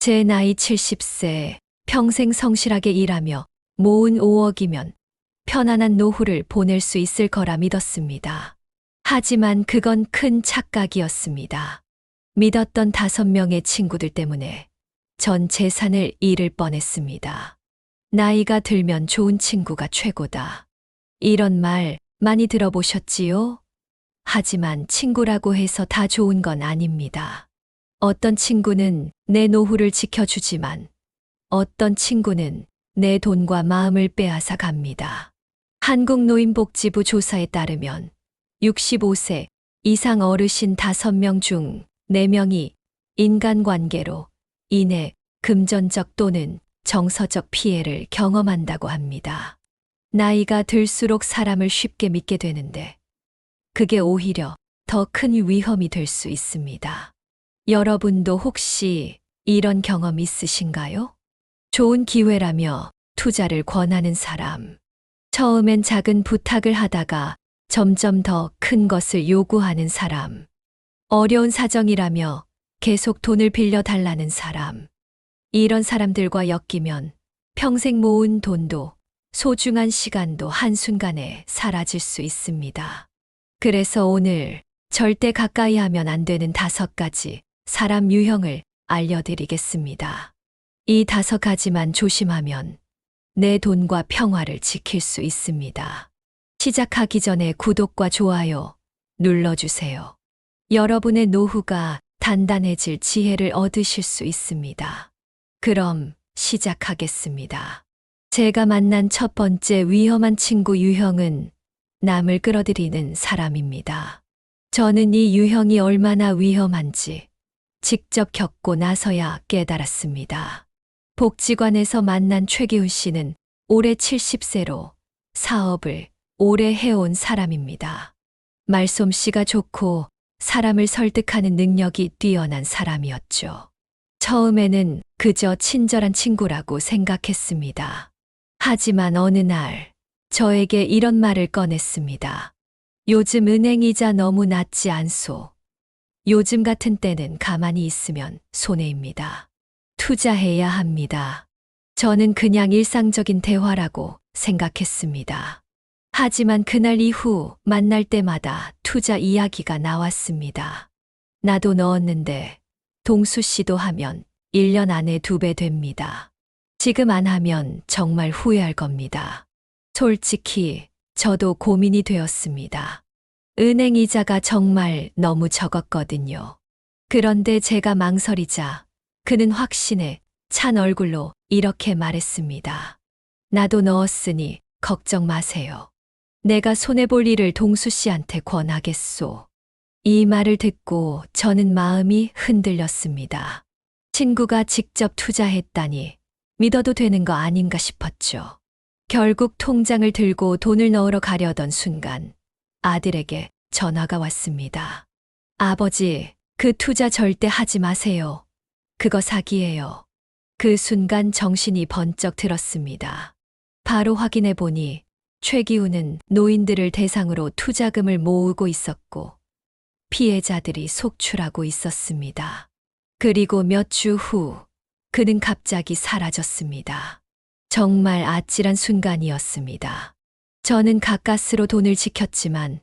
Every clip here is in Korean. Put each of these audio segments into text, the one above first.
제 나이 70세, 평생 성실하게 일하며 모은 5억이면 편안한 노후를 보낼 수 있을 거라 믿었습니다. 하지만 그건 큰 착각이었습니다. 믿었던 5명의 친구들 때문에 전 재산을 잃을 뻔했습니다. 나이가 들면 좋은 친구가 최고다. 이런 말 많이 들어보셨지요? 하지만 친구라고 해서 다 좋은 건 아닙니다. 어떤 친구는 내 노후를 지켜주지만 어떤 친구는 내 돈과 마음을 빼앗아 갑니다. 한국노인복지부 조사에 따르면 65세 이상 어르신 5명 중 4명이 인간관계로 인해 금전적 또는 정서적 피해를 경험한다고 합니다. 나이가 들수록 사람을 쉽게 믿게 되는데 그게 오히려 더 큰 위험이 될 수 있습니다. 여러분도 혹시 이런 경험 있으신가요? 좋은 기회라며 투자를 권하는 사람. 처음엔 작은 부탁을 하다가 점점 더 큰 것을 요구하는 사람. 어려운 사정이라며 계속 돈을 빌려달라는 사람. 이런 사람들과 엮이면 평생 모은 돈도 소중한 시간도 한순간에 사라질 수 있습니다. 그래서 오늘 절대 가까이 하면 안 되는 5가지 사람 유형을 알려드리겠습니다. 이 5가지만 조심하면 내 돈과 평화를 지킬 수 있습니다. 시작하기 전에 구독과 좋아요 눌러주세요. 여러분의 노후가 단단해질 지혜를 얻으실 수 있습니다. 그럼 시작하겠습니다. 제가 만난 첫 번째 위험한 친구 유형은 남을 끌어들이는 사람입니다. 저는 이 유형이 얼마나 위험한지 직접 겪고 나서야 깨달았습니다. 복지관에서 만난 최기훈 씨는 올해 70세로 사업을 오래 해온 사람입니다. 말솜씨가 좋고 사람을 설득하는 능력이 뛰어난 사람이었죠. 처음에는 그저 친절한 친구라고 생각했습니다. 하지만 어느 날 저에게 이런 말을 꺼냈습니다. 요즘 은행 이자 너무 낮지 않소. 요즘 같은 때는 가만히 있으면 손해입니다. 투자해야 합니다. 저는 그냥 일상적인 대화라고 생각했습니다. 하지만 그날 이후 만날 때마다 투자 이야기가 나왔습니다. 나도 넣었는데 동수 씨도 하면 1년 안에 2배 됩니다. 지금 안 하면 정말 후회할 겁니다. 솔직히 저도 고민이 되었습니다. 은행 이자가 정말 너무 적었거든요. 그런데 제가 망설이자 그는 확신에 찬 얼굴로 이렇게 말했습니다. 나도 넣었으니 걱정 마세요. 내가 손해볼 일을 동수 씨한테 권하겠소. 이 말을 듣고 저는 마음이 흔들렸습니다. 친구가 직접 투자했다니 믿어도 되는 거 아닌가 싶었죠. 결국 통장을 들고 돈을 넣으러 가려던 순간 아들에게 전화가 왔습니다. 아버지, 그 투자 절대 하지 마세요. 그거 사기예요. 그 순간 정신이 번쩍 들었습니다. 바로 확인해 보니 최기훈은 노인들을 대상으로 투자금을 모으고 있었고 피해자들이 속출하고 있었습니다. 그리고 몇 주 후 그는 갑자기 사라졌습니다. 정말 아찔한 순간이었습니다. 저는 가까스로 돈을 지켰지만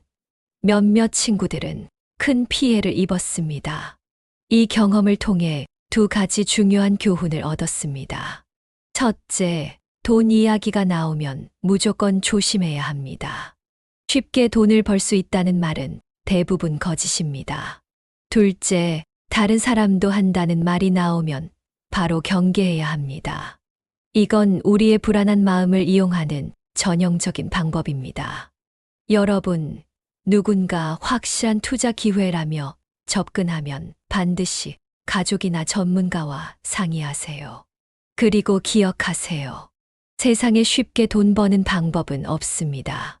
몇몇 친구들은 큰 피해를 입었습니다. 이 경험을 통해 2가지 중요한 교훈을 얻었습니다. 첫째, 돈 이야기가 나오면 무조건 조심해야 합니다. 쉽게 돈을 벌 수 있다는 말은 대부분 거짓입니다. 둘째, 다른 사람도 한다는 말이 나오면 바로 경계해야 합니다. 이건 우리의 불안한 마음을 이용하는 전형적인 방법입니다. 여러분, 누군가 확실한 투자 기회라며 접근하면 반드시 가족이나 전문가와 상의하세요. 그리고 기억하세요. 세상에 쉽게 돈 버는 방법은 없습니다.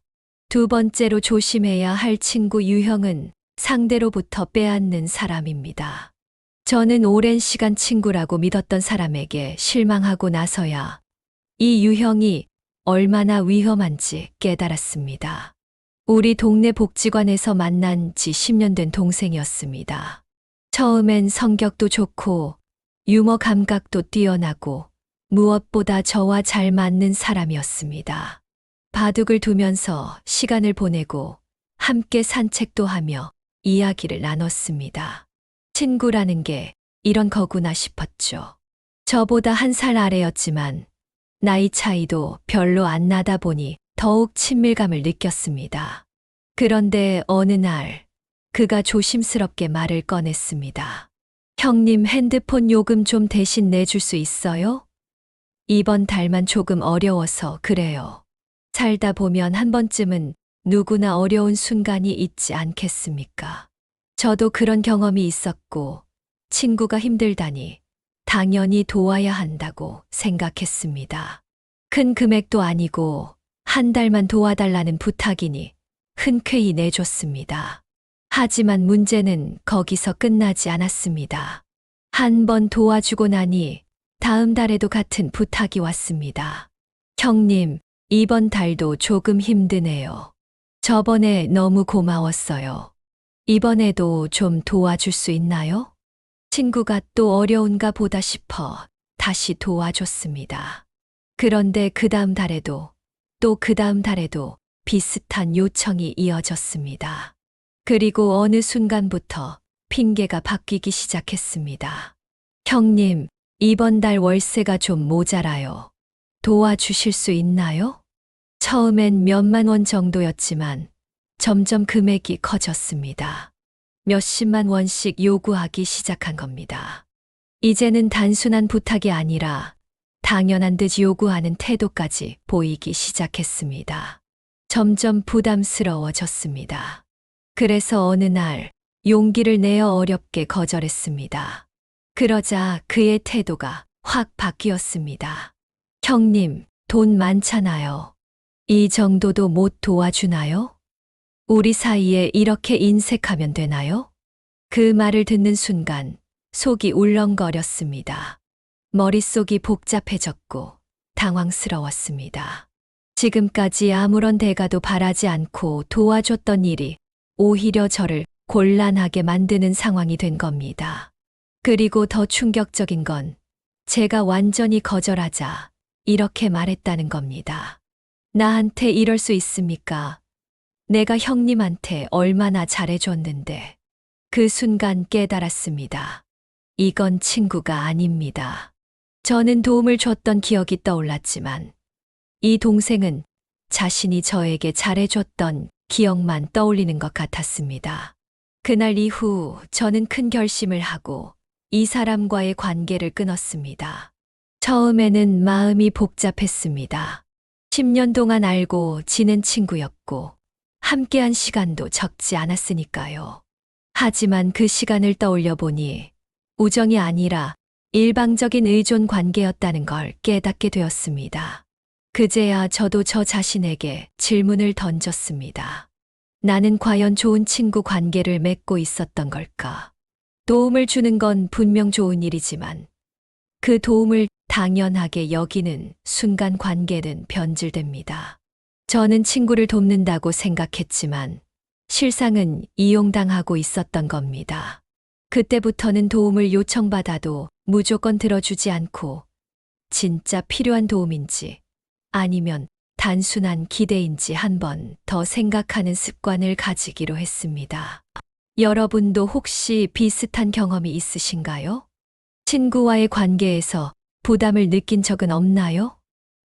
2번째로 조심해야 할 친구 유형은 상대로부터 빼앗는 사람입니다. 저는 오랜 시간 친구라고 믿었던 사람에게 실망하고 나서야 이 유형이 얼마나 위험한지 깨달았습니다. 우리 동네 복지관에서 만난 지 10년 된 동생이었습니다. 처음엔 성격도 좋고 유머 감각도 뛰어나고 무엇보다 저와 잘 맞는 사람이었습니다. 바둑을 두면서 시간을 보내고 함께 산책도 하며 이야기를 나눴습니다. 친구라는 게 이런 거구나 싶었죠. 저보다 1살 아래였지만 나이 차이도 별로 안 나다 보니 더욱 친밀감을 느꼈습니다. 그런데 어느 날 그가 조심스럽게 말을 꺼냈습니다. 형님, 핸드폰 요금 좀 대신 내줄 수 있어요? 이번 달만 조금 어려워서 그래요. 살다 보면 한 번쯤은 누구나 어려운 순간이 있지 않겠습니까? 저도 그런 경험이 있었고 친구가 힘들다니 당연히 도와야 한다고 생각했습니다. 큰 금액도 아니고 한 달만 도와달라는 부탁이니 흔쾌히 내줬습니다. 하지만 문제는 거기서 끝나지 않았습니다. 한 번 도와주고 나니 다음 달에도 같은 부탁이 왔습니다. 형님, 이번 달도 조금 힘드네요. 저번에 너무 고마웠어요. 이번에도 좀 도와줄 수 있나요? 친구가 또 어려운가 보다 싶어 다시 도와줬습니다. 그런데 그 다음 달에도 또 그 다음 달에도 비슷한 요청이 이어졌습니다. 그리고 어느 순간부터 핑계가 바뀌기 시작했습니다. 형님, 이번 달 월세가 좀 모자라요. 도와주실 수 있나요? 처음엔 몇만 원 정도였지만 점점 금액이 커졌습니다. 몇십만 원씩 요구하기 시작한 겁니다. 이제는 단순한 부탁이 아니라 당연한 듯 요구하는 태도까지 보이기 시작했습니다. 점점 부담스러워졌습니다. 그래서 어느 날 용기를 내어 어렵게 거절했습니다. 그러자 그의 태도가 확 바뀌었습니다. 형님, 돈 많잖아요. 이 정도도 못 도와주나요? 우리 사이에 이렇게 인색하면 되나요? 그 말을 듣는 순간 속이 울렁거렸습니다. 머릿속이 복잡해졌고 당황스러웠습니다. 지금까지 아무런 대가도 바라지 않고 도와줬던 일이 오히려 저를 곤란하게 만드는 상황이 된 겁니다. 그리고 더 충격적인 건 제가 완전히 거절하자 이렇게 말했다는 겁니다. 나한테 이럴 수 있습니까? 내가 형님한테 얼마나 잘해줬는데. 그 순간 깨달았습니다. 이건 친구가 아닙니다. 저는 도움을 줬던 기억이 떠올랐지만 이 동생은 자신이 저에게 잘해줬던 기억만 떠올리는 것 같았습니다. 그날 이후 저는 큰 결심을 하고 이 사람과의 관계를 끊었습니다. 처음에는 마음이 복잡했습니다. 10년 동안 알고 지낸 친구였고 함께한 시간도 적지 않았으니까요. 하지만 그 시간을 떠올려 보니 우정이 아니라 일방적인 의존 관계였다는 걸 깨닫게 되었습니다. 그제야 저도 저 자신에게 질문을 던졌습니다. 나는 과연 좋은 친구 관계를 맺고 있었던 걸까? 도움을 주는 건 분명 좋은 일이지만 그 도움을 당연하게 여기는 순간 관계는 변질됩니다. 저는 친구를 돕는다고 생각했지만 실상은 이용당하고 있었던 겁니다. 그때부터는 도움을 요청받아도 무조건 들어주지 않고 진짜 필요한 도움인지 아니면 단순한 기대인지 한 번 더 생각하는 습관을 가지기로 했습니다. 여러분도 혹시 비슷한 경험이 있으신가요? 친구와의 관계에서 부담을 느낀 적은 없나요?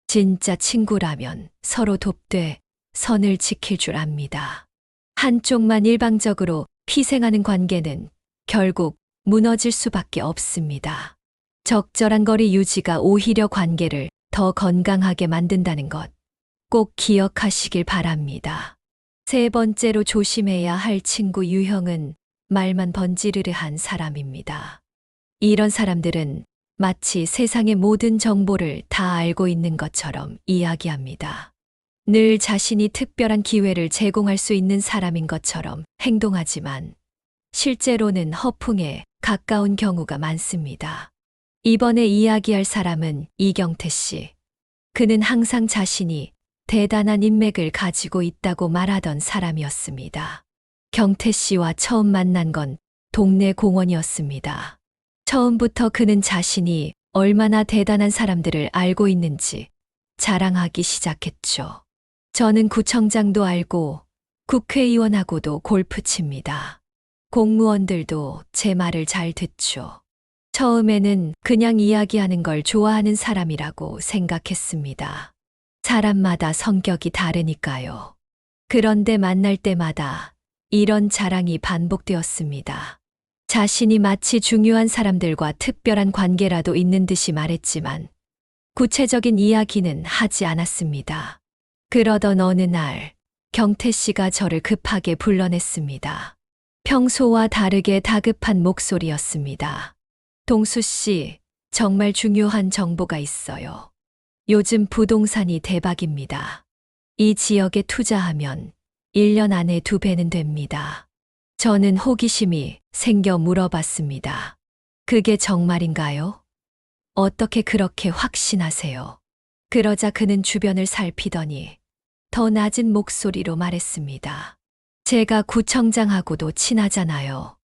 진짜 친구라면 서로 돕되 선을 지킬 줄 압니다. 한쪽만 일방적으로 희생하는 관계는 결국 무너질 수밖에 없습니다. 적절한 거리 유지가 오히려 관계를 더 건강하게 만든다는 것 꼭 기억하시길 바랍니다. 세 번째로 조심해야 할 친구 유형은 말만 번지르르한 사람입니다. 이런 사람들은 마치 세상의 모든 정보를 다 알고 있는 것처럼 이야기합니다. 늘 자신이 특별한 기회를 제공할 수 있는 사람인 것처럼 행동하지만 실제로는 허풍에 가까운 경우가 많습니다. 이번에 이야기할 사람은 이경태 씨. 그는 항상 자신이 대단한 인맥을 가지고 있다고 말하던 사람이었습니다. 경태 씨와 처음 만난 건 동네 공원이었습니다. 처음부터 그는 자신이 얼마나 대단한 사람들을 알고 있는지 자랑하기 시작했죠. 저는 구청장도 알고 국회의원하고도 골프 칩니다. 공무원들도 제 말을 잘 듣죠. 처음에는 그냥 이야기하는 걸 좋아하는 사람이라고 생각했습니다. 사람마다 성격이 다르니까요. 그런데 만날 때마다 이런 자랑이 반복되었습니다. 자신이 마치 중요한 사람들과 특별한 관계라도 있는 듯이 말했지만 구체적인 이야기는 하지 않았습니다. 그러던 어느 날 경태 씨가 저를 급하게 불러냈습니다. 평소와 다르게 다급한 목소리였습니다. 동수 씨, 정말 중요한 정보가 있어요. 요즘 부동산이 대박입니다. 이 지역에 투자하면 1년 안에 2배는 됩니다. 저는 호기심이 생겨 물어봤습니다. 그게 정말인가요? 어떻게 그렇게 확신하세요? 그러자 그는 주변을 살피더니 더 낮은 목소리로 말했습니다. 제가 구청장하고도 친하잖아요.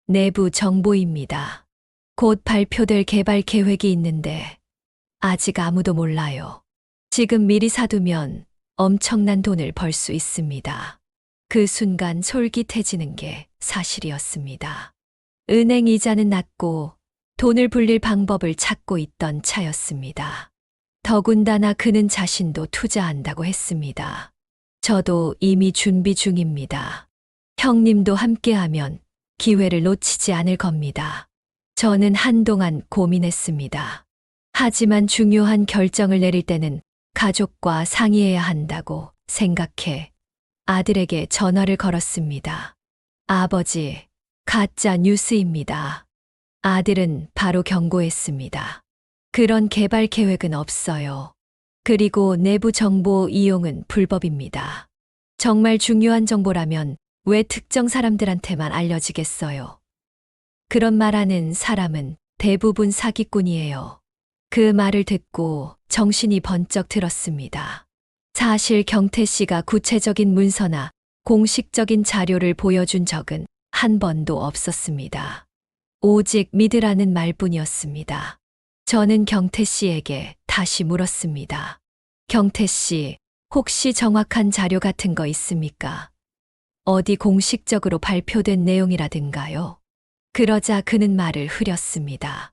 내부 정보입니다. 곧 발표될 개발 계획이 있는데 아직 아무도 몰라요. 지금 미리 사두면 엄청난 돈을 벌 수 있습니다. 그 순간 솔깃해지는 게 사실이었습니다. 은행 이자는 낮고 돈을 불릴 방법을 찾고 있던 차였습니다. 더군다나 그는 자신도 투자한다고 했습니다. 저도 이미 준비 중입니다. 형님도 함께하면 기회를 놓치지 않을 겁니다. 저는 한동안 고민했습니다. 하지만 중요한 결정을 내릴 때는 가족과 상의해야 한다고 생각해 아들에게 전화를 걸었습니다. 아버지, 가짜 뉴스입니다. 아들은 바로 경고했습니다. 그런 개발 계획은 없어요. 그리고 내부 정보 이용은 불법입니다. 정말 중요한 정보라면 왜 특정 사람들한테만 알려지겠어요? 그런 말하는 사람은 대부분 사기꾼이에요. 그 말을 듣고 정신이 번쩍 들었습니다. 사실 경태 씨가 구체적인 문서나 공식적인 자료를 보여준 적은 한 번도 없었습니다. 오직 믿으라는 말뿐이었습니다. 저는 경태 씨에게 다시 물었습니다. 경태 씨, 혹시 정확한 자료 같은 거 있습니까? 어디 공식적으로 발표된 내용이라든가요? 그러자 그는 말을 흐렸습니다.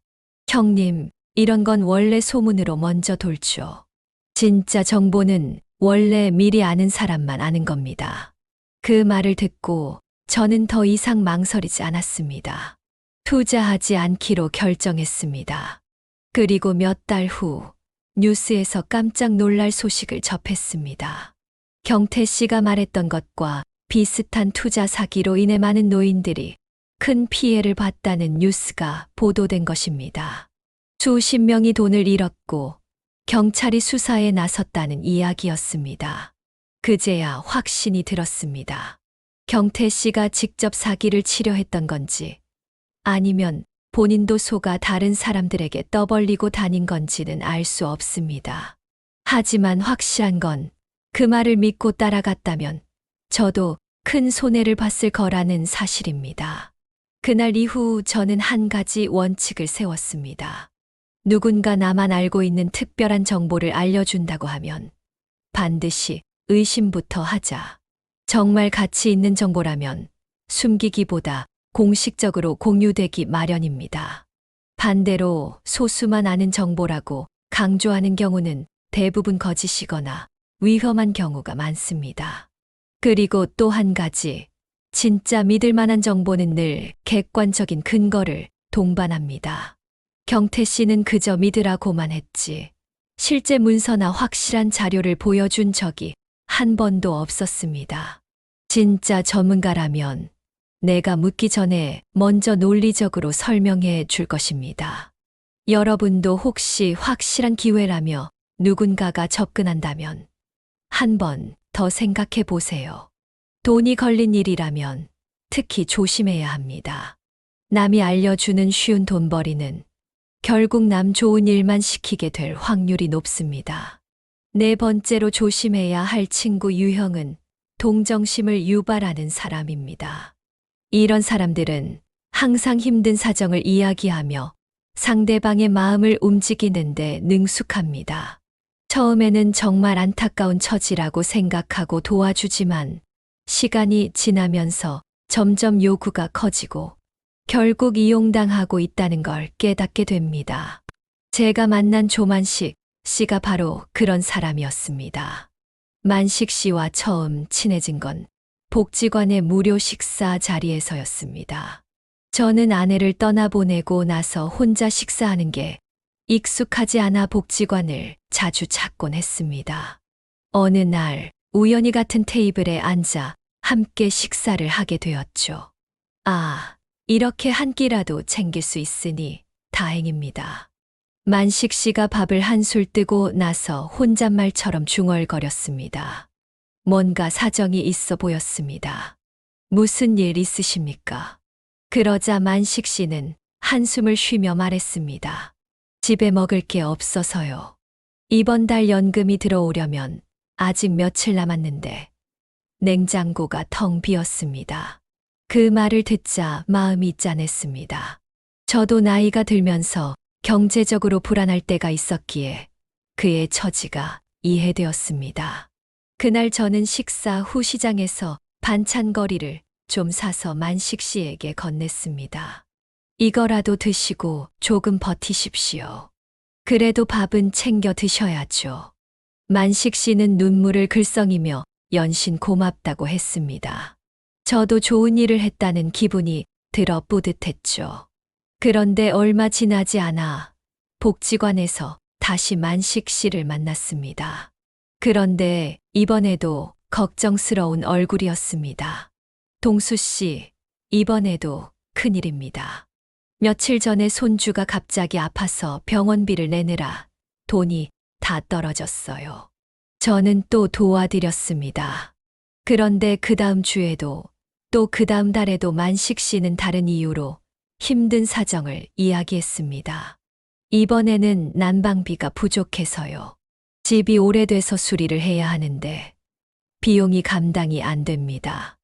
형님, 이런 건 원래 소문으로 먼저 돌죠. 진짜 정보는 원래 미리 아는 사람만 아는 겁니다. 그 말을 듣고 저는 더 이상 망설이지 않았습니다. 투자하지 않기로 결정했습니다. 그리고 몇 달 후 뉴스에서 깜짝 놀랄 소식을 접했습니다. 경태 씨가 말했던 것과 비슷한 투자 사기로 인해 많은 노인들이 큰 피해를 봤다는 뉴스가 보도된 것입니다. 수십 명이 돈을 잃었고 경찰이 수사에 나섰다는 이야기였습니다. 그제야 확신이 들었습니다. 경태 씨가 직접 사기를 치려했던 건지 아니면 본인도 속아 다른 사람들에게 떠벌리고 다닌 건지는 알 수 없습니다. 하지만 확실한 건 그 말을 믿고 따라갔다면 저도 큰 손해를 봤을 거라는 사실입니다. 그날 이후 저는 한 가지 원칙을 세웠습니다. 누군가 나만 알고 있는 특별한 정보를 알려준다고 하면 반드시 의심부터 하자. 정말 가치 있는 정보라면 숨기기보다 공식적으로 공유되기 마련입니다. 반대로 소수만 아는 정보라고 강조하는 경우는 대부분 거짓이거나 위험한 경우가 많습니다. 그리고 또 한 가지, 진짜 믿을 만한 정보는 늘 객관적인 근거를 동반합니다. 경태 씨는 그저 믿으라고만 했지 실제 문서나 확실한 자료를 보여준 적이 한 번도 없었습니다. 진짜 전문가라면 내가 묻기 전에 먼저 논리적으로 설명해 줄 것입니다. 여러분도 혹시 확실한 기회라며 누군가가 접근한다면 한 번 더 생각해 보세요. 돈이 걸린 일이라면 특히 조심해야 합니다. 남이 알려주는 쉬운 돈벌이는 결국 남 좋은 일만 시키게 될 확률이 높습니다. 네 번째로 조심해야 할 친구 유형은 동정심을 유발하는 사람입니다. 이런 사람들은 항상 힘든 사정을 이야기하며 상대방의 마음을 움직이는데 능숙합니다. 처음에는 정말 안타까운 처지라고 생각하고 도와주지만 시간이 지나면서 점점 요구가 커지고 결국 이용당하고 있다는 걸 깨닫게 됩니다. 제가 만난 조만식 씨가 바로 그런 사람이었습니다. 만식 씨와 처음 친해진 건 복지관의 무료 식사 자리에서였습니다. 저는 아내를 떠나보내고 나서 혼자 식사하는 게 익숙하지 않아 복지관을 자주 찾곤 했습니다. 어느 날 우연히 같은 테이블에 앉아 함께 식사를 하게 되었죠. 아, 이렇게 한 끼라도 챙길 수 있으니 다행입니다. 만식 씨가 밥을 한술 뜨고 나서 혼잣말처럼 중얼거렸습니다. 뭔가 사정이 있어 보였습니다. 무슨 일 있으십니까? 그러자 만식 씨는 한숨을 쉬며 말했습니다. 집에 먹을 게 없어서요. 이번 달 연금이 들어오려면 아직 며칠 남았는데 냉장고가 텅 비었습니다. 그 말을 듣자 마음이 짠했습니다. 저도 나이가 들면서 경제적으로 불안할 때가 있었기에 그의 처지가 이해되었습니다. 그날 저는 식사 후 시장에서 반찬거리를 좀 사서 만식 씨에게 건넸습니다. 이거라도 드시고 조금 버티십시오. 그래도 밥은 챙겨 드셔야죠. 만식 씨는 눈물을 글썽이며 연신 고맙다고 했습니다. 저도 좋은 일을 했다는 기분이 들어 뿌듯했죠. 그런데 얼마 지나지 않아 복지관에서 다시 만식 씨를 만났습니다. 그런데 이번에도 걱정스러운 얼굴이었습니다. 동수 씨, 이번에도 큰일입니다. 며칠 전에 손주가 갑자기 아파서 병원비를 내느라 돈이 다 떨어졌어요. 저는 또 도와드렸습니다. 그런데 그 다음 주에도 또 그 다음 달에도 만식 씨는 다른 이유로 힘든 사정을 이야기했습니다. 이번에는 난방비가 부족해서요. 집이 오래돼서 수리를 해야 하는데 비용이 감당이 안 됩니다.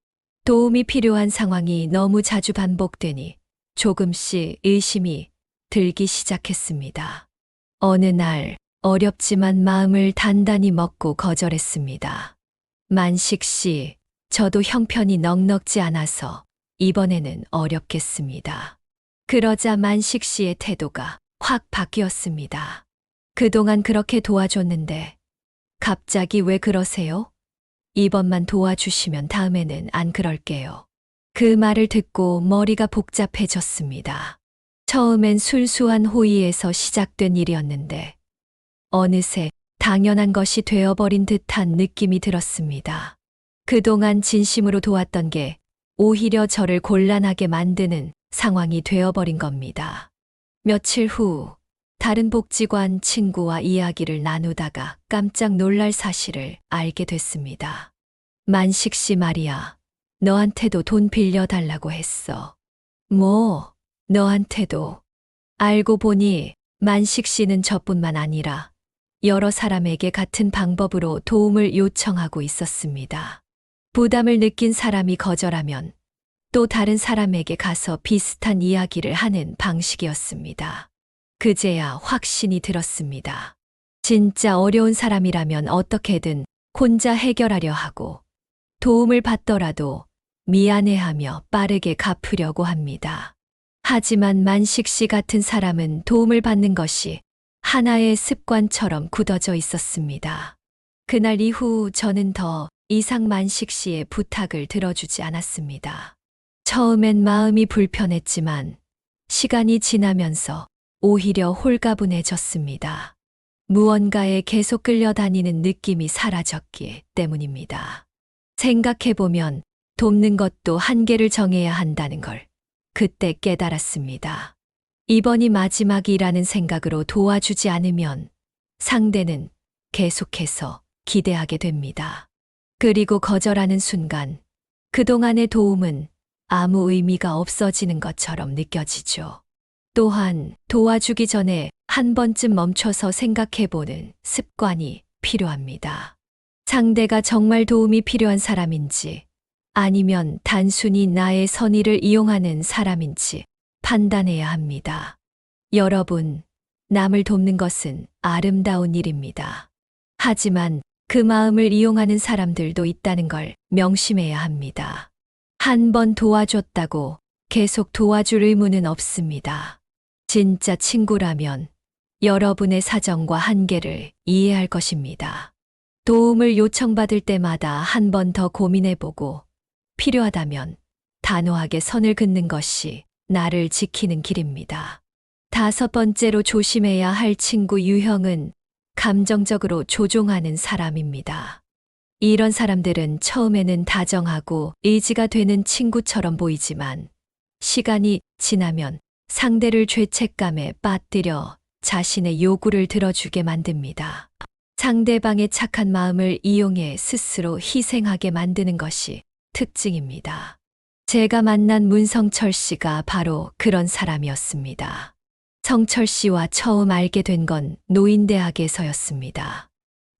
도움이 필요한 상황이 너무 자주 반복되니 조금씩 의심이 들기 시작했습니다. 어느 날 어렵지만 마음을 단단히 먹고 거절했습니다. 만식 씨, 저도 형편이 넉넉지 않아서 이번에는 어렵겠습니다. 그러자 만식 씨의 태도가 확 바뀌었습니다. 그동안 그렇게 도와줬는데 갑자기 왜 그러세요? 이번만 도와주시면 다음에는 안 그럴게요. 그 말을 듣고 머리가 복잡해졌습니다. 처음엔 순수한 호의에서 시작된 일이었는데 어느새 당연한 것이 되어버린 듯한 느낌이 들었습니다. 그동안 진심으로 도왔던 게 오히려 저를 곤란하게 만드는 상황이 되어버린 겁니다. 며칠 후 다른 복지관 친구와 이야기를 나누다가 깜짝 놀랄 사실을 알게 됐습니다. 만식 씨 말이야. 너한테도 돈 빌려달라고 했어. 뭐, 너한테도. 알고 보니 만식 씨는 저뿐만 아니라 여러 사람에게 같은 방법으로 도움을 요청하고 있었습니다. 부담을 느낀 사람이 거절하면 또 다른 사람에게 가서 비슷한 이야기를 하는 방식이었습니다. 그제야 확신이 들었습니다. 진짜 어려운 사람이라면 어떻게든 혼자 해결하려 하고 도움을 받더라도 미안해하며 빠르게 갚으려고 합니다. 하지만 만식 씨 같은 사람은 도움을 받는 것이 하나의 습관처럼 굳어져 있었습니다. 그날 이후 저는 더 이상 만식 씨의 부탁을 들어주지 않았습니다. 처음엔 마음이 불편했지만 시간이 지나면서 오히려 홀가분해졌습니다. 무언가에 계속 끌려다니는 느낌이 사라졌기 때문입니다. 생각해보면 돕는 것도 한계를 정해야 한다는 걸 그때 깨달았습니다. 이번이 마지막이라는 생각으로 도와주지 않으면 상대는 계속해서 기대하게 됩니다. 그리고 거절하는 순간 그동안의 도움은 아무 의미가 없어지는 것처럼 느껴지죠. 또한 도와주기 전에 한 번쯤 멈춰서 생각해보는 습관이 필요합니다. 상대가 정말 도움이 필요한 사람인지 아니면 단순히 나의 선의를 이용하는 사람인지 판단해야 합니다. 여러분, 남을 돕는 것은 아름다운 일입니다. 하지만 그 마음을 이용하는 사람들도 있다는 걸 명심해야 합니다. 한 번 도와줬다고 계속 도와줄 의무는 없습니다. 진짜 친구라면 여러분의 사정과 한계를 이해할 것입니다. 도움을 요청받을 때마다 한 번 더 고민해보고 필요하다면 단호하게 선을 긋는 것이 나를 지키는 길입니다. 5번째로 조심해야 할 친구 유형은 감정적으로 조종하는 사람입니다. 이런 사람들은 처음에는 다정하고 의지가 되는 친구처럼 보이지만 시간이 지나면 상대를 죄책감에 빠뜨려 자신의 요구를 들어주게 만듭니다. 상대방의 착한 마음을 이용해 스스로 희생하게 만드는 것이 특징입니다. 제가 만난 문성철 씨가 바로 그런 사람이었습니다. 성철 씨와 처음 알게 된 건 노인대학에서였습니다.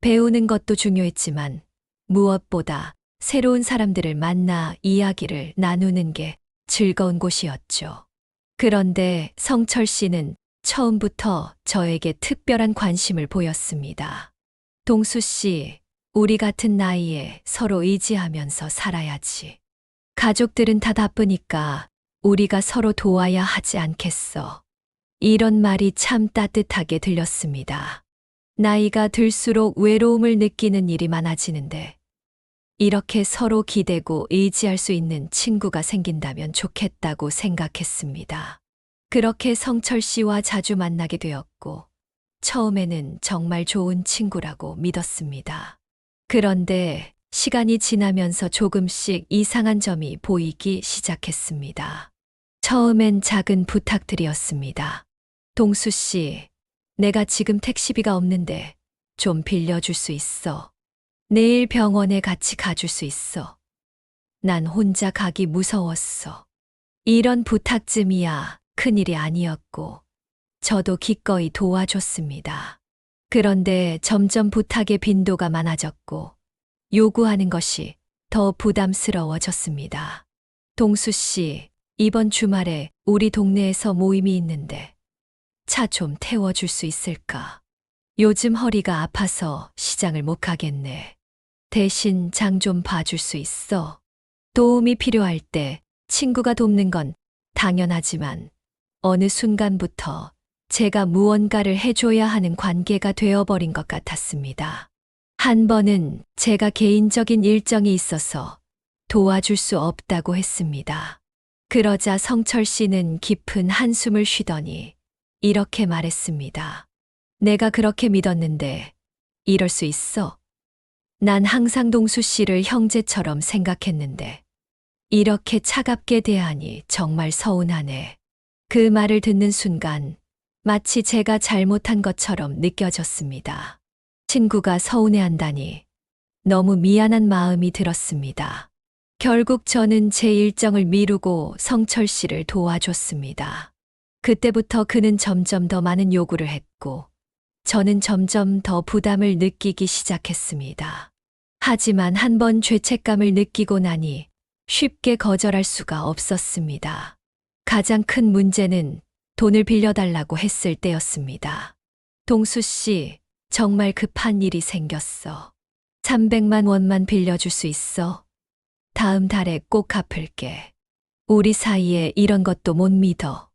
배우는 것도 중요했지만 무엇보다 새로운 사람들을 만나 이야기를 나누는 게 즐거운 곳이었죠. 그런데 성철 씨는 처음부터 저에게 특별한 관심을 보였습니다. 동수 씨, 우리 같은 나이에 서로 의지하면서 살아야지. 가족들은 다 바쁘니까 우리가 서로 도와야 하지 않겠어. 이런 말이 참 따뜻하게 들렸습니다. 나이가 들수록 외로움을 느끼는 일이 많아지는데 이렇게 서로 기대고 의지할 수 있는 친구가 생긴다면 좋겠다고 생각했습니다. 그렇게 성철 씨와 자주 만나게 되었고 처음에는 정말 좋은 친구라고 믿었습니다. 그런데 시간이 지나면서 조금씩 이상한 점이 보이기 시작했습니다. 처음엔 작은 부탁들이었습니다. 동수 씨, 내가 지금 택시비가 없는데 좀 빌려줄 수 있어. 내일 병원에 같이 가줄 수 있어. 난 혼자 가기 무서웠어. 이런 부탁쯤이야 큰일이 아니었고 저도 기꺼이 도와줬습니다. 그런데 점점 부탁의 빈도가 많아졌고 요구하는 것이 더 부담스러워졌습니다. 동수 씨, 이번 주말에 우리 동네에서 모임이 있는데 차 좀 태워줄 수 있을까? 요즘 허리가 아파서 시장을 못 가겠네. 대신 장 좀 봐줄 수 있어? 도움이 필요할 때 친구가 돕는 건 당연하지만 어느 순간부터 제가 무언가를 해줘야 하는 관계가 되어버린 것 같았습니다. 한 번은 제가 개인적인 일정이 있어서 도와줄 수 없다고 했습니다. 그러자 성철 씨는 깊은 한숨을 쉬더니 이렇게 말했습니다. 내가 그렇게 믿었는데 이럴 수 있어? 난 항상 동수 씨를 형제처럼 생각했는데 이렇게 차갑게 대하니 정말 서운하네. 그 말을 듣는 순간 마치 제가 잘못한 것처럼 느껴졌습니다. 친구가 서운해한다니 너무 미안한 마음이 들었습니다. 결국 저는 제 일정을 미루고 성철 씨를 도와줬습니다. 그때부터 그는 점점 더 많은 요구를 했고 저는 점점 더 부담을 느끼기 시작했습니다. 하지만 한 번 죄책감을 느끼고 나니 쉽게 거절할 수가 없었습니다. 가장 큰 문제는 돈을 빌려달라고 했을 때였습니다. 동수 씨, 정말 급한 일이 생겼어. 300만 원만 빌려줄 수 있어? 다음 달에 꼭 갚을게. 우리 사이에 이런 것도 못 믿어.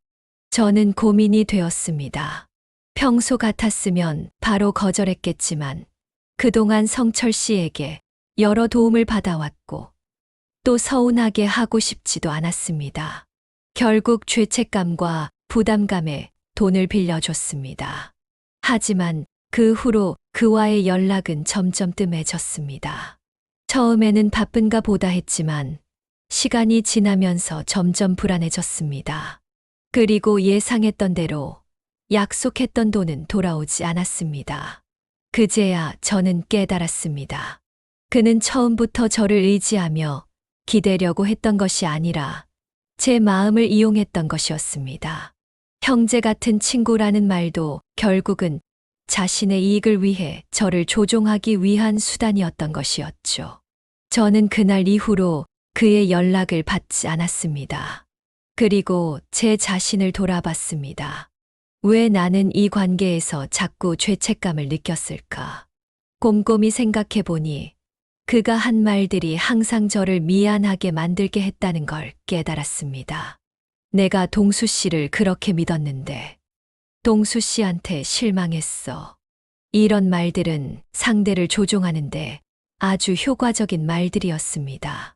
저는 고민이 되었습니다. 평소 같았으면 바로 거절했겠지만 그동안 성철 씨에게 여러 도움을 받아왔고 또 서운하게 하고 싶지도 않았습니다. 결국 죄책감과 부담감에 돈을 빌려줬습니다. 하지만 그 후로 그와의 연락은 점점 뜸해졌습니다. 처음에는 바쁜가 보다 했지만 시간이 지나면서 점점 불안해졌습니다. 그리고 예상했던 대로 약속했던 돈은 돌아오지 않았습니다. 그제야 저는 깨달았습니다. 그는 처음부터 저를 의지하며 기대려고 했던 것이 아니라 제 마음을 이용했던 것이었습니다. 형제 같은 친구라는 말도 결국은 자신의 이익을 위해 저를 조종하기 위한 수단이었던 것이었죠. 저는 그날 이후로 그의 연락을 받지 않았습니다. 그리고 제 자신을 돌아봤습니다. 왜 나는 이 관계에서 자꾸 죄책감을 느꼈을까? 곰곰이 생각해 보니 그가 한 말들이 항상 저를 미안하게 만들게 했다는 걸 깨달았습니다. 내가 동수 씨를 그렇게 믿었는데 동수 씨한테 실망했어. 이런 말들은 상대를 조종하는데 아주 효과적인 말들이었습니다.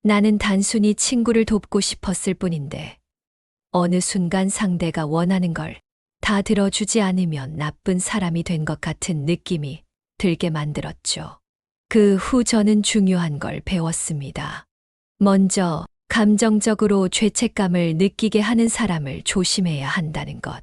나는 단순히 친구를 돕고 싶었을 뿐인데 어느 순간 상대가 원하는 걸 다 들어주지 않으면 나쁜 사람이 된 것 같은 느낌이 들게 만들었죠. 그 후 저는 중요한 걸 배웠습니다. 먼저 감정적으로 죄책감을 느끼게 하는 사람을 조심해야 한다는 것.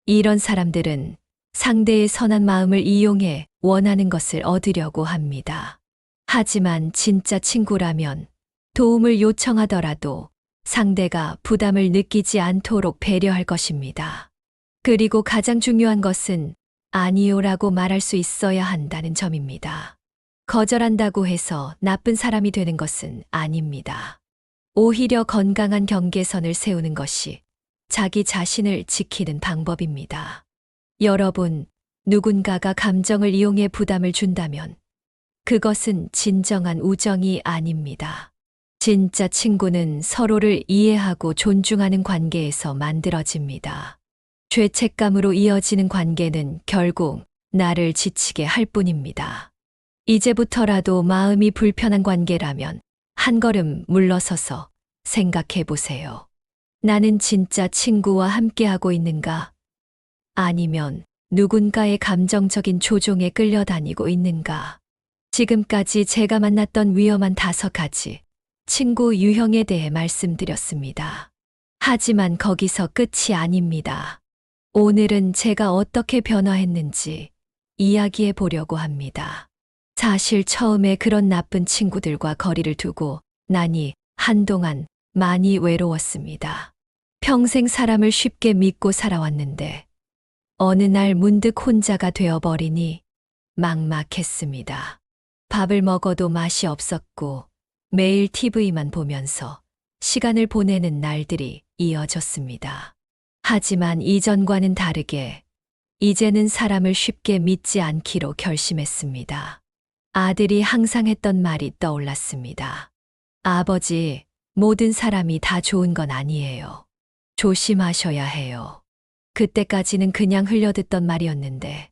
이런 사람들은 상대의 선한 마음을 이용해 원하는 것을 얻으려고 합니다. 하지만 진짜 친구라면 도움을 요청하더라도 상대가 부담을 느끼지 않도록 배려할 것입니다. 그리고 가장 중요한 것은 아니요라고 말할 수 있어야 한다는 점입니다. 거절한다고 해서 나쁜 사람이 되는 것은 아닙니다. 오히려 건강한 경계선을 세우는 것이 자기 자신을 지키는 방법입니다. 여러분, 누군가가 감정을 이용해 부담을 준다면 그것은 진정한 우정이 아닙니다. 진짜 친구는 서로를 이해하고 존중하는 관계에서 만들어집니다. 죄책감으로 이어지는 관계는 결국 나를 지치게 할 뿐입니다. 이제부터라도 마음이 불편한 관계라면 한 걸음 물러서서 생각해 보세요. 나는 진짜 친구와 함께하고 있는가? 아니면 누군가의 감정적인 조종에 끌려다니고 있는가? 지금까지 제가 만났던 위험한 5가지 친구 유형에 대해 말씀드렸습니다. 하지만 거기서 끝이 아닙니다. 오늘은 제가 어떻게 변화했는지 이야기해 보려고 합니다. 사실 처음에 그런 나쁜 친구들과 거리를 두고 나니 한동안 많이 외로웠습니다. 평생 사람을 쉽게 믿고 살아왔는데 어느 날 문득 혼자가 되어버리니 막막했습니다. 밥을 먹어도 맛이 없었고 매일 TV만 보면서 시간을 보내는 날들이 이어졌습니다. 하지만 이전과는 다르게 이제는 사람을 쉽게 믿지 않기로 결심했습니다. 아들이 항상 했던 말이 떠올랐습니다. 아버지, 모든 사람이 다 좋은 건 아니에요. 조심하셔야 해요. 그때까지는 그냥 흘려듣던 말이었는데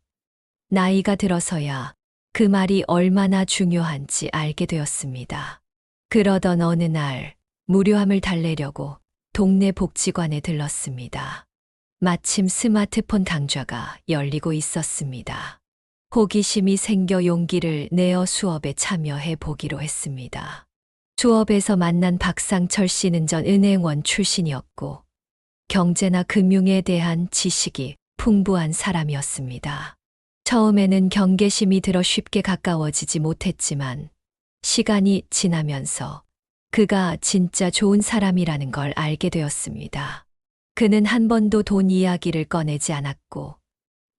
나이가 들어서야 그 말이 얼마나 중요한지 알게 되었습니다. 그러던 어느 날 무료함을 달래려고 동네 복지관에 들렀습니다. 마침 스마트폰 강좌가 열리고 있었습니다. 호기심이 생겨 용기를 내어 수업에 참여해 보기로 했습니다. 수업에서 만난 박상철 씨는 전 은행원 출신이었고 경제나 금융에 대한 지식이 풍부한 사람이었습니다. 처음에는 경계심이 들어 쉽게 가까워지지 못했지만 시간이 지나면서 그가 진짜 좋은 사람이라는 걸 알게 되었습니다. 그는 한 번도 돈 이야기를 꺼내지 않았고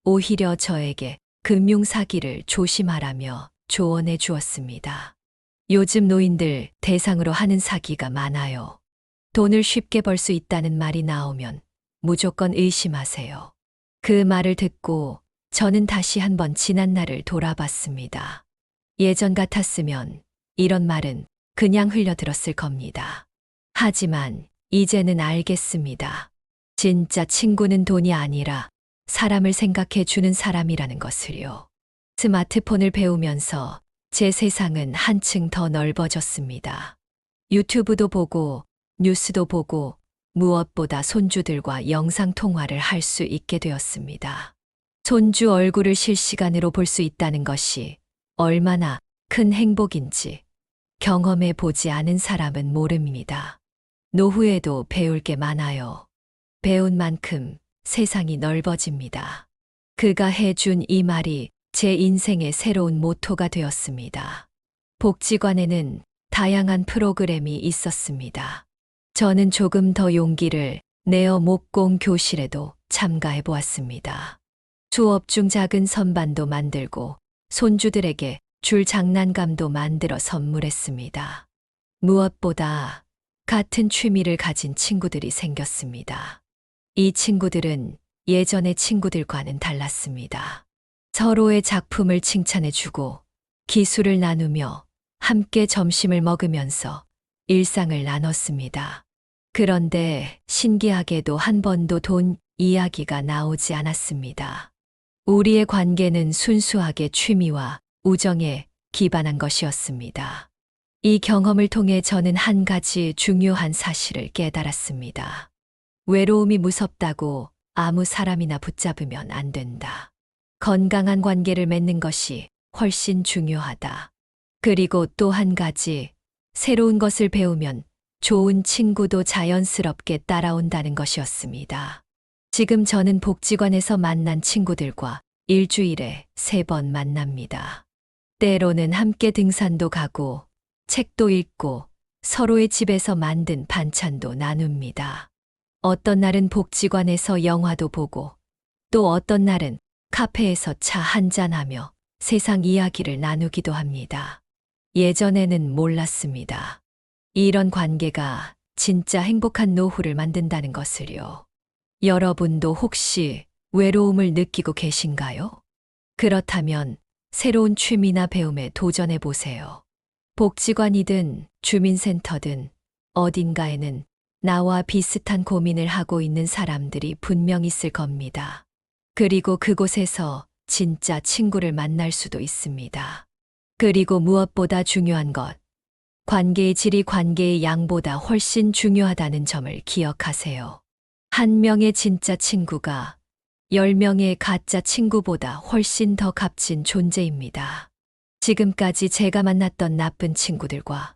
오히려 저에게 금융 사기를 조심하라며 조언해 주었습니다. 요즘 노인들 대상으로 하는 사기가 많아요. 돈을 쉽게 벌 수 있다는 말이 나오면 무조건 의심하세요. 그 말을 듣고 저는 다시 한번 지난 날을 돌아봤습니다. 예전 같았으면 이런 말은 그냥 흘려들었을 겁니다. 하지만 이제는 알겠습니다. 진짜 친구는 돈이 아니라 사람을 생각해 주는 사람이라는 것을요. 스마트폰을 배우면서 제 세상은 한층 더 넓어졌습니다. 유튜브도 보고 뉴스도 보고 무엇보다 손주들과 영상 통화를 할 수 있게 되었습니다. 손주 얼굴을 실시간으로 볼 수 있다는 것이 얼마나 큰 행복인지 경험해 보지 않은 사람은 모릅니다. 노후에도 배울 게 많아요. 배운 만큼 세상이 넓어집니다. 그가 해준 이 말이 제 인생의 새로운 모토가 되었습니다. 복지관에는 다양한 프로그램이 있었습니다. 저는 조금 더 용기를 내어 목공 교실에도 참가해 보았습니다. 수업 중 작은 선반도 만들고 손주들에게 줄 장난감도 만들어 선물했습니다. 무엇보다 같은 취미를 가진 친구들이 생겼습니다. 이 친구들은 예전의 친구들과는 달랐습니다. 서로의 작품을 칭찬해주고 기술을 나누며 함께 점심을 먹으면서 일상을 나눴습니다. 그런데 신기하게도 한 번도 돈 이야기가 나오지 않았습니다. 우리의 관계는 순수하게 취미와 우정에 기반한 것이었습니다. 이 경험을 통해 저는 한 가지 중요한 사실을 깨달았습니다. 외로움이 무섭다고 아무 사람이나 붙잡으면 안 된다. 건강한 관계를 맺는 것이 훨씬 중요하다. 그리고 또 한 가지, 새로운 것을 배우면 좋은 친구도 자연스럽게 따라온다는 것이었습니다. 지금 저는 복지관에서 만난 친구들과 일주일에 3번 만납니다. 때로는 함께 등산도 가고, 책도 읽고, 서로의 집에서 만든 반찬도 나눕니다. 어떤 날은 복지관에서 영화도 보고, 또 어떤 날은 카페에서 차 한잔하며 세상 이야기를 나누기도 합니다. 예전에는 몰랐습니다. 이런 관계가 진짜 행복한 노후를 만든다는 것을요. 여러분도 혹시 외로움을 느끼고 계신가요? 그렇다면 새로운 취미나 배움에 도전해 보세요. 복지관이든 주민센터든 어딘가에는 나와 비슷한 고민을 하고 있는 사람들이 분명 있을 겁니다. 그리고 그곳에서 진짜 친구를 만날 수도 있습니다. 그리고 무엇보다 중요한 것, 관계의 질이 관계의 양보다 훨씬 중요하다는 점을 기억하세요. 한 명의 진짜 친구가 10명의 가짜 친구보다 훨씬 더 값진 존재입니다. 지금까지 제가 만났던 나쁜 친구들과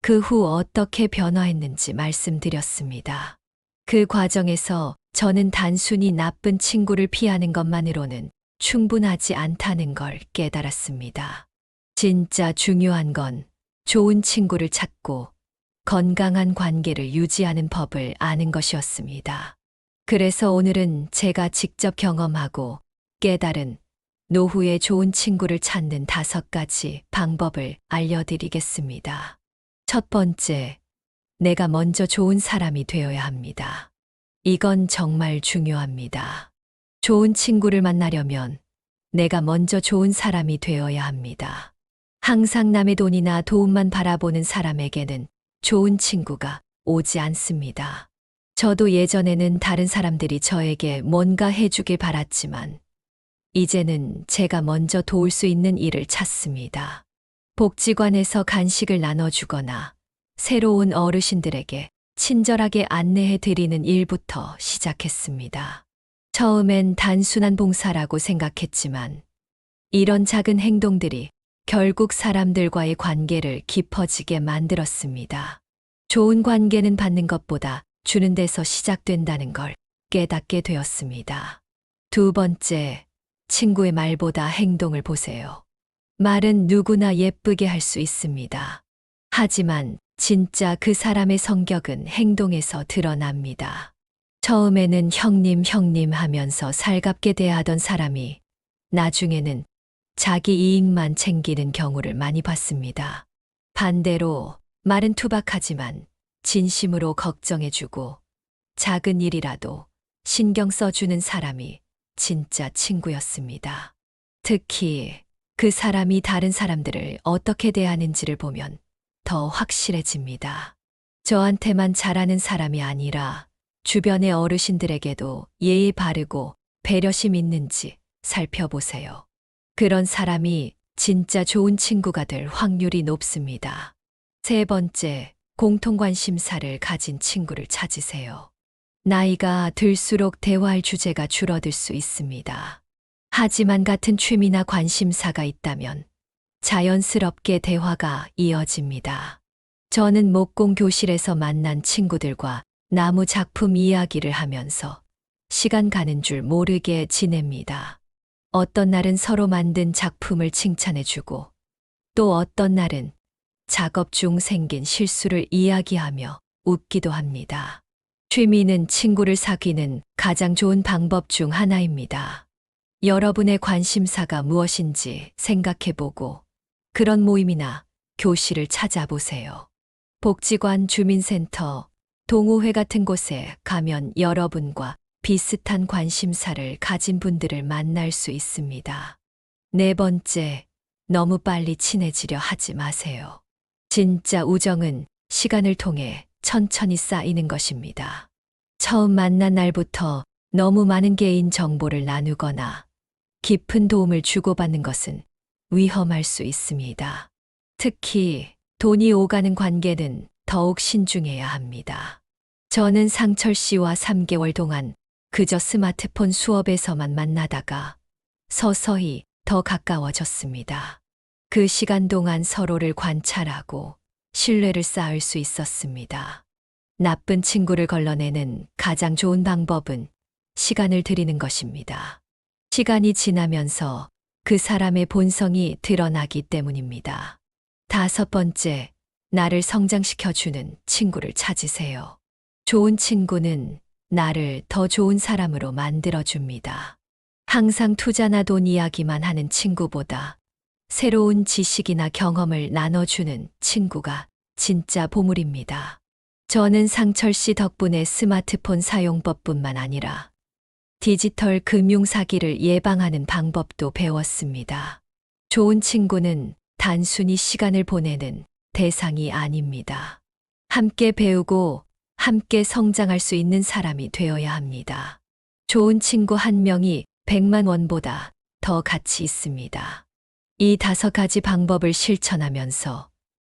그 후 어떻게 변화했는지 말씀드렸습니다. 그 과정에서 저는 단순히 나쁜 친구를 피하는 것만으로는 충분하지 않다는 걸 깨달았습니다. 진짜 중요한 건 좋은 친구를 찾고 건강한 관계를 유지하는 법을 아는 것이었습니다. 그래서 오늘은 제가 직접 경험하고 깨달은 노후에 좋은 친구를 찾는 5가지 방법을 알려드리겠습니다. 첫 번째, 내가 먼저 좋은 사람이 되어야 합니다. 이건 정말 중요합니다. 좋은 친구를 만나려면 내가 먼저 좋은 사람이 되어야 합니다. 항상 남의 돈이나 도움만 바라보는 사람에게는 좋은 친구가 오지 않습니다. 저도 예전에는 다른 사람들이 저에게 뭔가 해주길 바랐지만 이제는 제가 먼저 도울 수 있는 일을 찾습니다. 복지관에서 간식을 나눠주거나 새로운 어르신들에게 친절하게 안내해 드리는 일부터 시작했습니다. 처음엔 단순한 봉사라고 생각했지만 이런 작은 행동들이 결국 사람들과의 관계를 깊어지게 만들었습니다. 좋은 관계는 받는 것보다 주는 데서 시작된다는 걸 깨닫게 되었습니다. 두 번째, 친구의 말보다 행동을 보세요. 말은 누구나 예쁘게 할 수 있습니다. 하지만 진짜 그 사람의 성격은 행동에서 드러납니다. 처음에는 형님 하면서 살갑게 대하던 사람이 나중에는 자기 이익만 챙기는 경우를 많이 봤습니다. 반대로 말은 투박하지만 진심으로 걱정해주고 작은 일이라도 신경 써주는 사람이 진짜 친구였습니다. 특히 그 사람이 다른 사람들을 어떻게 대하는지를 보면 더 확실해집니다. 저한테만 잘하는 사람이 아니라 주변의 어르신들에게도 예의 바르고 배려심 있는지 살펴보세요. 그런 사람이 진짜 좋은 친구가 될 확률이 높습니다. 세 번째, 공통관심사를 가진 친구를 찾으세요. 나이가 들수록 대화할 주제가 줄어들 수 있습니다. 하지만 같은 취미나 관심사가 있다면 자연스럽게 대화가 이어집니다. 저는 목공 교실에서 만난 친구들과 나무 작품 이야기를 하면서 시간 가는 줄 모르게 지냅니다. 어떤 날은 서로 만든 작품을 칭찬해주고 또 어떤 날은 작업 중 생긴 실수를 이야기하며 웃기도 합니다. 취미는 친구를 사귀는 가장 좋은 방법 중 하나입니다. 여러분의 관심사가 무엇인지 생각해보고 그런 모임이나 교실을 찾아보세요. 복지관, 주민센터, 동호회 같은 곳에 가면 여러분과 비슷한 관심사를 가진 분들을 만날 수 있습니다. 네 번째, 너무 빨리 친해지려 하지 마세요. 진짜 우정은 시간을 통해 천천히 쌓이는 것입니다. 처음 만난 날부터 너무 많은 개인 정보를 나누거나 깊은 도움을 주고받는 것은 위험할 수 있습니다. 특히 돈이 오가는 관계는 더욱 신중해야 합니다. 저는 상철 씨와 3개월 동안 그저 스마트폰 수업에서만 만나다가 서서히 더 가까워졌습니다. 그 시간 동안 서로를 관찰하고 신뢰를 쌓을 수 있었습니다. 나쁜 친구를 걸러내는 가장 좋은 방법은 시간을 들이는 것입니다. 시간이 지나면서 그 사람의 본성이 드러나기 때문입니다. 다섯 번째, 나를 성장시켜주는 친구를 찾으세요. 좋은 친구는 나를 더 좋은 사람으로 만들어줍니다. 항상 투자나 돈 이야기만 하는 친구보다 새로운 지식이나 경험을 나눠주는 친구가 진짜 보물입니다. 저는 상철 씨 덕분에 스마트폰 사용법뿐만 아니라 디지털 금융 사기를 예방하는 방법도 배웠습니다. 좋은 친구는 단순히 시간을 보내는 대상이 아닙니다. 함께 배우고 함께 성장할 수 있는 사람이 되어야 합니다. 좋은 친구 한 명이 100만 원보다 더 가치 있습니다. 이 5가지 방법을 실천하면서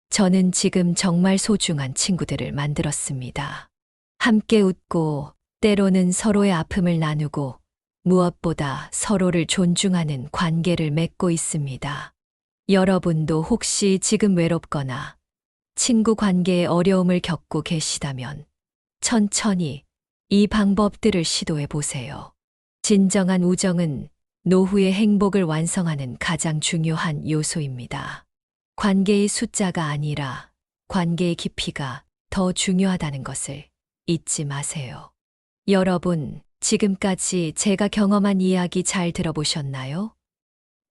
저는 지금 정말 소중한 친구들을 만들었습니다. 함께 웃고 때로는 서로의 아픔을 나누고 무엇보다 서로를 존중하는 관계를 맺고 있습니다. 여러분도 혹시 지금 외롭거나 친구 관계에 어려움을 겪고 계시다면 천천히 이 방법들을 시도해 보세요. 진정한 우정은 노후의 행복을 완성하는 가장 중요한 요소입니다. 관계의 숫자가 아니라 관계의 깊이가 더 중요하다는 것을 잊지 마세요. 여러분, 지금까지 제가 경험한 이야기 잘 들어보셨나요?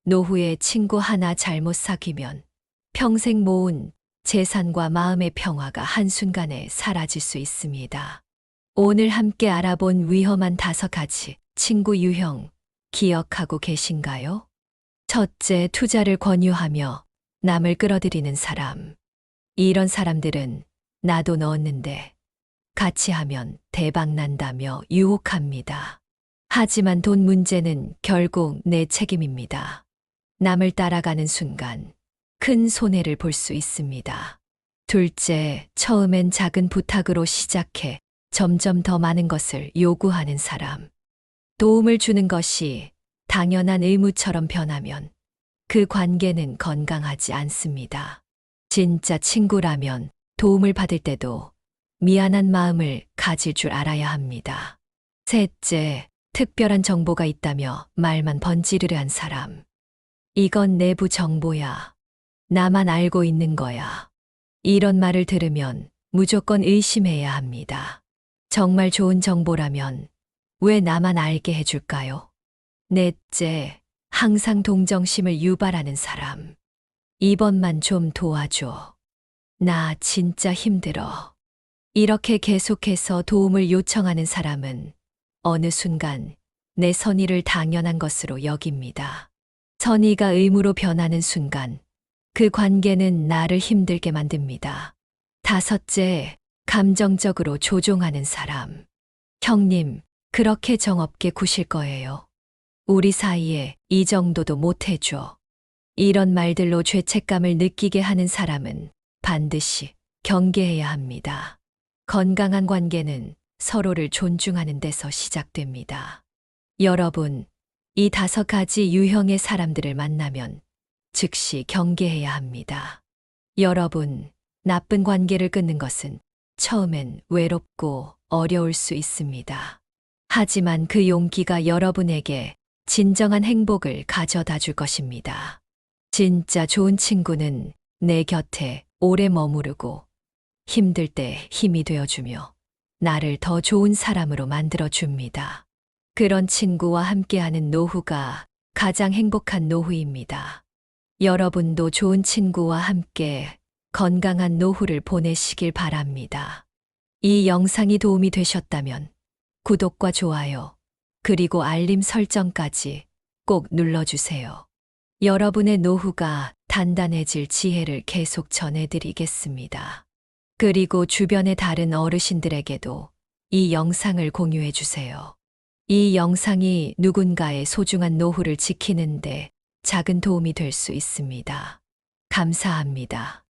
노후에 친구 하나 잘못 사귀면 평생 모은 재산과 마음의 평화가 한순간에 사라질 수 있습니다. 오늘 함께 알아본 위험한 5가지 친구 유형 기억하고 계신가요? 첫째, 투자를 권유하며 남을 끌어들이는 사람. 이런 사람들은 나도 넣었는데 같이 하면 대박 난다며 유혹합니다. 하지만 돈 문제는 결국 내 책임입니다. 남을 따라가는 순간 큰 손해를 볼 수 있습니다. 둘째, 처음엔 작은 부탁으로 시작해 점점 더 많은 것을 요구하는 사람. 도움을 주는 것이 당연한 의무처럼 변하면 그 관계는 건강하지 않습니다. 진짜 친구라면 도움을 받을 때도 미안한 마음을 가질 줄 알아야 합니다. 셋째, 특별한 정보가 있다며 말만 번지르르 한 사람. 이건 내부 정보야. 나만 알고 있는 거야. 이런 말을 들으면 무조건 의심해야 합니다. 정말 좋은 정보라면 왜 나만 알게 해줄까요? 넷째, 항상 동정심을 유발하는 사람. 이번만 좀 도와줘. 나 진짜 힘들어. 이렇게 계속해서 도움을 요청하는 사람은 어느 순간 내 선의를 당연한 것으로 여깁니다. 선의가 의무로 변하는 순간 그 관계는 나를 힘들게 만듭니다. 다섯째, 감정적으로 조종하는 사람. 형님, 그렇게 정없게 구실 거예요. 우리 사이에 이 정도도 못 해줘. 이런 말들로 죄책감을 느끼게 하는 사람은 반드시 경계해야 합니다. 건강한 관계는 서로를 존중하는 데서 시작됩니다. 여러분, 이 5가지 유형의 사람들을 만나면 즉시 경계해야 합니다. 여러분, 나쁜 관계를 끊는 것은 처음엔 외롭고 어려울 수 있습니다. 하지만 그 용기가 여러분에게 진정한 행복을 가져다 줄 것입니다. 진짜 좋은 친구는 내 곁에 오래 머무르고 힘들 때 힘이 되어주며 나를 더 좋은 사람으로 만들어줍니다. 그런 친구와 함께하는 노후가 가장 행복한 노후입니다. 여러분도 좋은 친구와 함께 건강한 노후를 보내시길 바랍니다. 이 영상이 도움이 되셨다면 구독과 좋아요, 그리고 알림 설정까지 꼭 눌러주세요. 여러분의 노후가 단단해질 지혜를 계속 전해드리겠습니다. 그리고 주변의 다른 어르신들에게도 이 영상을 공유해 주세요. 이 영상이 누군가의 소중한 노후를 지키는데 작은 도움이 될 수 있습니다. 감사합니다.